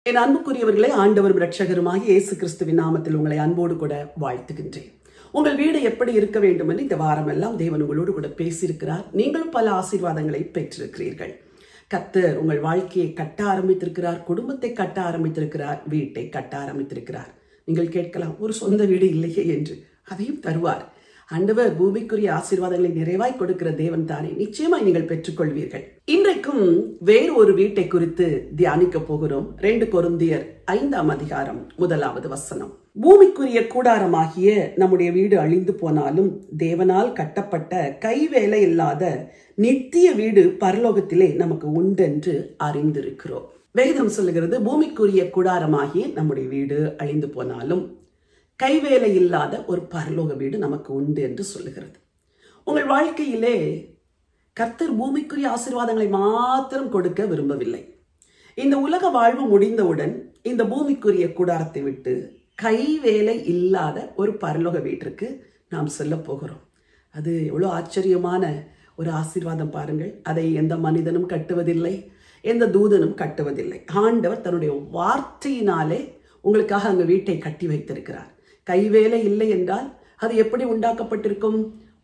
என் அன்புக்குரியவர்களே, ஆண்டவரும் இரட்சகருமாகிய இயேசு கிறிஸ்துவின் நாமத்தில் உங்களை அன்போடு கூட வாழ்த்துகின்றேன். உங்கள் வீடு எப்படி இருக்க வேண்டும் என்று இந்த வாரமெல்லாம் தேவன் உங்களோடு கூட பேசியிருக்கிறார். நீங்களும் பல ஆசீர்வாதங்களை பெற்றிருக்கிறீர்கள். கர்த்தர் உங்கள் வாழ்க்கையை கட்ட ஆரம்பித்திருக்கிறார், குடும்பத்தை கட்ட ஆரம்பித்திருக்கிறார், வீட்டை கட்ட ஆரம்பித்திருக்கிறார். நீங்கள் கேட்கலாம், ஒரு சொந்த வீடு இல்லையே என்று. அதையும் தருவார். ஆண்டவர் பூமிக்குரிய ஆசீர்வாதங்களை நிறைவாய் கொடுக்கிற தேவன் தானே. நிச்சயமாய் நீங்கள் பெற்றுக்கொள்வீர்கள். இன்றைக்கும் வேறு ஒரு வீட்டை குறித்து தியானிக்க போகிறோம். 2 கொரிந்தியர் 5ஆம் அதிகாரம் 1வது வசனம். பூமிக்குரிய கூடாரமாகிய நம்முடைய வீடு அழிந்து போனாலும் தேவனால் கட்டப்பட்ட கைவேலை இல்லாத நித்திய வீடு பரலோகத்திலே நமக்கு உண்டென்று அறிந்திருக்கிறோம். வேதம் சொல்லுகிறது, பூமிக்குரிய கூடாரமாகிய நம்முடைய வீடு அழிந்து போனாலும் கைவேலை இல்லாத ஒரு பரலோக வீடு நமக்கு உண்டு என்று சொல்லுகிறது. உங்கள் வாழ்க்கையிலே கர்த்தர் பூமிக்குரிய ஆசீர்வாதங்களை மாத்திரம் கொடுக்க விரும்பவில்லை. இந்த உலக வாழ்வு முடிந்தவுடன் இந்த பூமிக்குரிய கூடாரத்தை விட்டு கைவேலை இல்லாத ஒரு பரலோக வீட்டிற்கு நாம் செல்ல போகிறோம். அது எவ்வளோ ஆச்சரியமான ஒரு ஆசீர்வாதம் பாருங்கள். அதை எந்த மனிதனும் கட்டுவதில்லை, எந்த தூதனும் கட்டுவதில்லை. ஆண்டவர் தன்னுடைய வார்த்தையினாலே உங்களுக்காக அங்கு வீட்டை கட்டி வைத்திருக்கிறார். கைவேலை இல்லை என்றால் அது எப்படி உண்டாக்கப்பட்டிருக்கும்?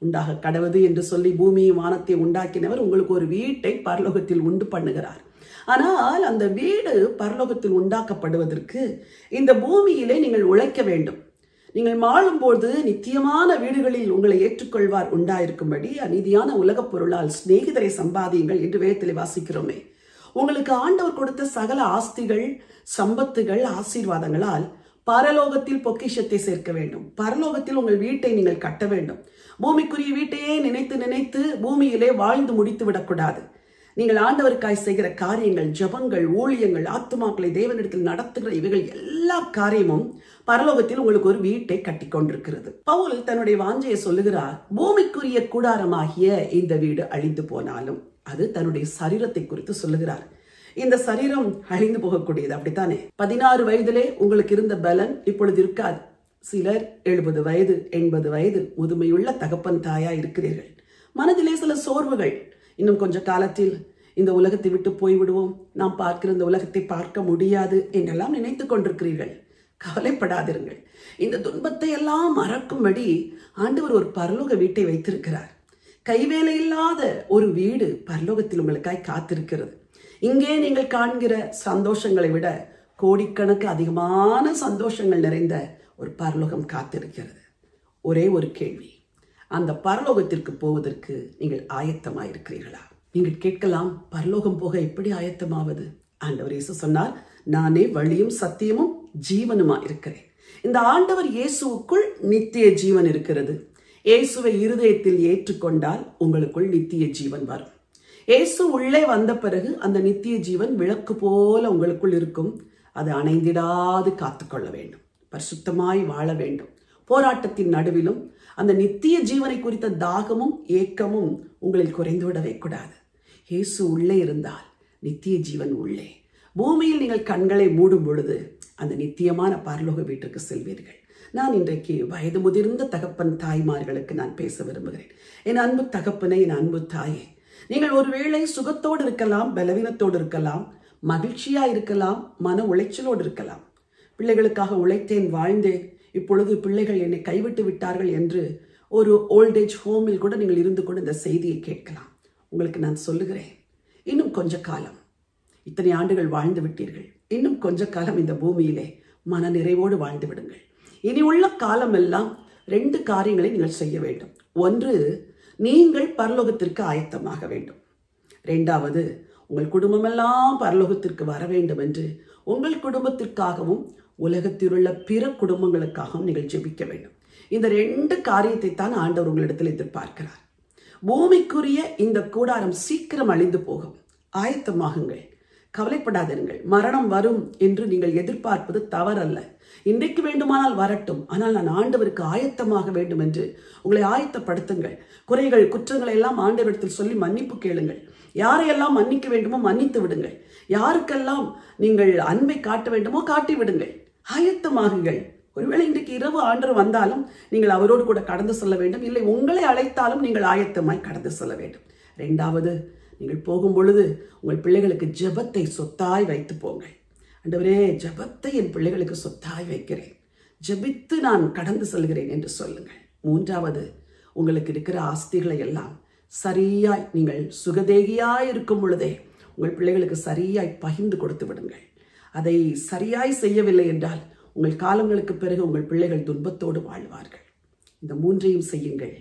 உண்டாக கடவுது என்று சொல்லி பூமியும் வானத்தை உண்டாக்கினவர் உங்களுக்கு ஒரு வீட்டை பரலோகத்தில் உண்டு பண்ணுகிறார். ஆனால் அந்த வீடு பரலோகத்தில் உண்டாக்கப்படுவதற்கு இந்த பூமியிலே நீங்கள் உழைக்க வேண்டும். நீங்கள் வாழும்போது நித்தியமான வீடுகளில் உங்களை ஏற்றுக்கொள்வார் உண்டாயிருக்கும்படி அநீதியான உலகப் பொருளால் சிநேகிதரை சம்பாதியுங்கள் என்று வேதத்திலே வாசிக்கிறோமே. உங்களுக்கு ஆண்டவர் கொடுத்த சகல ஆஸ்திகள், சம்பத்துகள், ஆசீர்வாதங்களால் பரலோகத்தில் பொக்கிஷத்தை சேர்க்க வேண்டும். பரலோகத்தில் உங்கள் வீட்டை நீங்கள் கட்ட வேண்டும். பூமிக்குரிய வீட்டையே நினைத்து நினைத்து பூமியிலே வாழ்ந்து முடித்து விடக்கூடாது. நீங்கள் ஆண்டவருக்காய் செய்கிற காரியங்கள், ஜபங்கள், ஊழியங்கள், ஆத்துமாக்களை தேவனிடத்தில் நடத்துகிற இவைகள் எல்லா காரியமும் பரலோகத்தில் உங்களுக்கு ஒரு வீட்டை கட்டி கொண்டிருக்கிறது. பவுல் தன்னுடைய வாஞ்சையை சொல்லுகிறார், பூமிக்குரிய கூடாரமாகிய இந்த வீடு அழிந்து போனாலும். அது தன்னுடைய சரீரத்தை குறித்து சொல்லுகிறார். இந்த சரீரம் அழிந்து போகக்கூடியது, அப்படித்தானே? 16 வயதிலே உங்களுக்கு இருந்த பலன் இப்பொழுது இருக்காது. சிலர் 70 வயது, 80 வயது முதுமையுள்ள தகப்பன் தாயா இருக்கிறீர்கள். மனதிலே சில சோர்வுகள். இன்னும் கொஞ்ச காலத்தில் இந்த உலகத்தை விட்டு போய்விடுவோம், நாம் பார்க்கிற இந்த உலகத்தை பார்க்க முடியாது என்றெல்லாம் நினைத்து கொண்டிருக்கிறீர்கள். கவலைப்படாதிருங்கள். இந்த துன்பத்தை எல்லாம் மறக்கும்படி ஆண்டவர் ஒரு பரலோக வீட்டை வைத்திருக்கிறார். கைவேலை இல்லாத ஒரு வீடு பரலோகத்தில் உங்களுக்காய் காத்திருக்கிறது. இங்கே நீங்கள் காண்கிற சந்தோஷங்களை விட கோடிக்கணக்கு அதிகமான சந்தோஷங்கள் நிறைந்த ஒரு பரலோகம் காத்திருக்கிறது. ஒரே ஒரு கேள்வி, அந்த பரலோகத்திற்கு போவதற்கு நீங்கள் ஆயத்தமாயிருக்கிறீர்களா? நீங்கள் கேட்கலாம், பரலோகம் போக எப்படி ஆயத்தமாவது? ஆண்டவர் இயேசு சொன்னார், நானே வழியும் சத்தியமும் ஜீவனுமா இருக்கிறேன். இந்த ஆண்டவர் இயேசுவுக்குள் நித்திய ஜீவன் இருக்கிறது. இயேசுவை இருதயத்தில் ஏற்றுக்கொண்டால் உங்களுக்குள் நித்திய ஜீவன் வரும். இயேசு உள்ளே வந்த பிறகு அந்த நித்திய ஜீவன் விளக்கு போல உங்களுக்குள் இருக்கும். அது அணைந்திடாது காத்துக்கொள்ள வேண்டும். பரிசுத்தமாய் வாழ வேண்டும். போராட்டத்தின் நடுவிலும் அந்த நித்திய ஜீவனை குறித்த தாகமும் ஏக்கமும் உங்களில் குறைந்துவிடவே கூடாது. இயேசு உள்ளே இருந்தால் நித்திய ஜீவன் உள்ளே. பூமியில் நீங்கள் கண்களை மூடும் பொழுது அந்த நித்தியமான பரலோக வீட்டிற்கு செல்வீர்கள். நான் இன்றைக்கு வயது முதிர்ந்த தகப்பன் தாய்மார்களுக்கு நான் பேச விரும்புகிறேன். என் அன்பு தகப்பனே, என் அன்பு தாயே, நீங்கள் ஒருவேளை சுகத்தோடு இருக்கலாம், பலவீனத்தோடு இருக்கலாம், மகிழ்ச்சியா இருக்கலாம், மன உளைச்சலோடு இருக்கலாம். பிள்ளைகளுக்காக உழைத்தேன், வாழ்ந்தேன், இப்பொழுது பிள்ளைகள் என்னை கைவிட்டு விட்டார்கள் என்று ஒரு ஓல்டேஜ் ஹோமில் கூட நீங்கள் இருந்து கொண்டு இந்த செய்தியை கேட்கலாம். உங்களுக்கு நான் சொல்லுகிறேன், இன்னும் கொஞ்ச காலம், இத்தனை ஆண்டுகள் வாழ்ந்து விட்டீர்கள், இன்னும் கொஞ்ச காலம் இந்த பூமியிலே மன நிறைவோடு வாழ்ந்து விடுங்கள். இனி உள்ள காலம் எல்லாம் 2 காரியங்களை நீங்கள் செய்ய வேண்டும். ஒன்று, நீங்கள் பரலோகத்திற்கு ஆயத்தமாக வேண்டும். 2வது, உங்கள் குடும்பமெல்லாம் பரலோகத்திற்கு வர வேண்டும் என்று உங்கள் குடும்பத்திற்காகவும் உலகத்தில் உள்ள பிற குடும்பங்களுக்காகவும் நீங்கள் ஜெபிக்க வேண்டும். இந்த 2 காரியத்தை தான் ஆண்டவர் உங்களிடத்தில் எதிர்பார்க்கிறார். பூமிக்குரிய இந்த கூடாரம் சீக்கிரம் அழிந்து போகும். ஆயத்தமாகுங்கள், கவலைப்படாதிருங்கள். மரணம் வரும் என்று நீங்கள் எதிர்பார்ப்பது தவறல்ல. இன்றைக்கு வேண்டுமானால் வரட்டும், ஆனால் நான் ஆண்டவருக்கு ஆயத்தமாக வேண்டும் என்று உங்களை ஆயத்தப்படுத்துங்கள். குறைகள், குற்றங்களை எல்லாம் ஆண்டவரிடத்தில் சொல்லி மன்னிப்பு கேளுங்கள். யாரையெல்லாம் மன்னிக்க வேண்டுமோ மன்னித்து விடுங்கள். யாருக்கெல்லாம் நீங்கள் அன்பை காட்ட வேண்டுமோ காட்டி விடுங்கள். ஆயத்தமாகுங்கள். ஒருவேளை இன்றைக்கு இரவு ஆண்டவர் வந்தாலும் நீங்கள் அவரோடு கூட கடந்து செல்ல வேண்டும். இல்லை, உங்களை அழைத்தாலும் நீங்கள் ஆயத்தமாய் கடந்து செல்ல வேண்டும். 2வது, நீங்கள் போகும் பொழுது உங்கள் பிள்ளைகளுக்கு ஜெபத்தை சொத்தாய் வைத்து போங்கள். ஆண்டவரே, ஜெபத்தை என் பிள்ளைகளுக்கு சொத்தாய் வைக்கிறேன், ஜெபித்து நான் கடந்து செல்கிறேன் என்று சொல்லுங்கள். மூன்றாவது, உங்களுக்கு இருக்கிற ஆஸ்திகளை எல்லாம் சரியாய் நீங்கள் சுகதேகியாய் இருக்கும் பொழுதே உங்கள் பிள்ளைகளுக்கு சரியாய் பகிர்ந்து கொடுத்து விடுங்கள். அதை சரியாய் செய்யவில்லை என்றால் உங்கள் காலங்களுக்கு பிறகு உங்கள் பிள்ளைகள் துன்பத்தோடு வாழ்வார்கள். இந்த மூன்றையும் செய்யுங்கள்.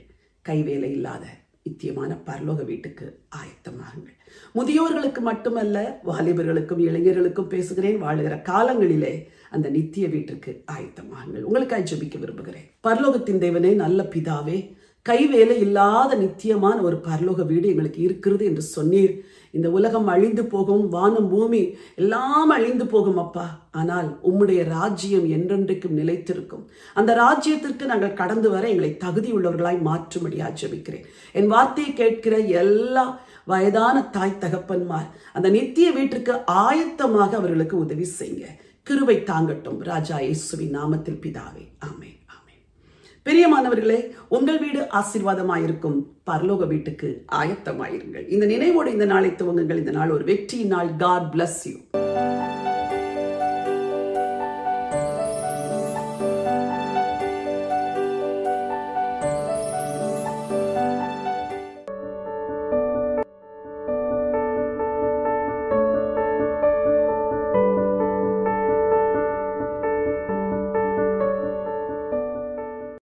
கைவேலை இல்லாத நித்தியமான பரலோக வீட்டுக்கு ஆயத்தமாகுங்கள். முதியோர்களுக்கு மட்டுமல்ல, வாலிபர்களுக்கும் இளைஞர்களுக்கும் பேசுகிறேன். வாழுகிற காலங்களிலே அந்த நித்திய வீட்டிற்கு ஆயத்தமாகுங்கள். உங்களுக்காக ஜெபிக்க விரும்புகிறேன். பரலோகத்தின் தேவனே, நல்ல பிதாவே, கைவேலை இல்லாத நித்தியமான ஒரு பரலோக வீடு எங்களுக்கு இருக்கிறது என்று சொன்னீர். இந்த உலகம் அழிந்து போகும், வானம் பூமி எல்லாம் அழிந்து போகும் அப்பா. ஆனால் உம்முடைய ராஜ்யம் என்றென்றைக்கும் நிலைத்திருக்கும். அந்த ராஜ்யத்திற்கு நாங்கள் கடந்து வர எங்களை தகுதி உள்ளவர்களாய் மாற்றும்படியா ஜெபிக்கிறேன். என் வார்த்தையை கேட்கிற எல்லா வயதான தாய் தகப்பன்மார் அந்த நித்திய வீட்டிற்கு ஆயத்தமாக அவர்களுக்கு உதவி செய்யுங்க. கிருபை தாங்கட்டும். ராஜா இயேசுவின் நாமத்தில் பிதாவே, ஆமென். பிரியமானவர்களே, உங்கள் வீடு ஆசீர்வாதமாயிருக்கும். பரலோக வீட்டுக்கு ஆயத்தமாயிருங்கள். இந்த நினைவோடு இந்த நாளை துவங்குங்கள். இந்த நாள் ஒரு வெற்றியின் நாள். God bless you.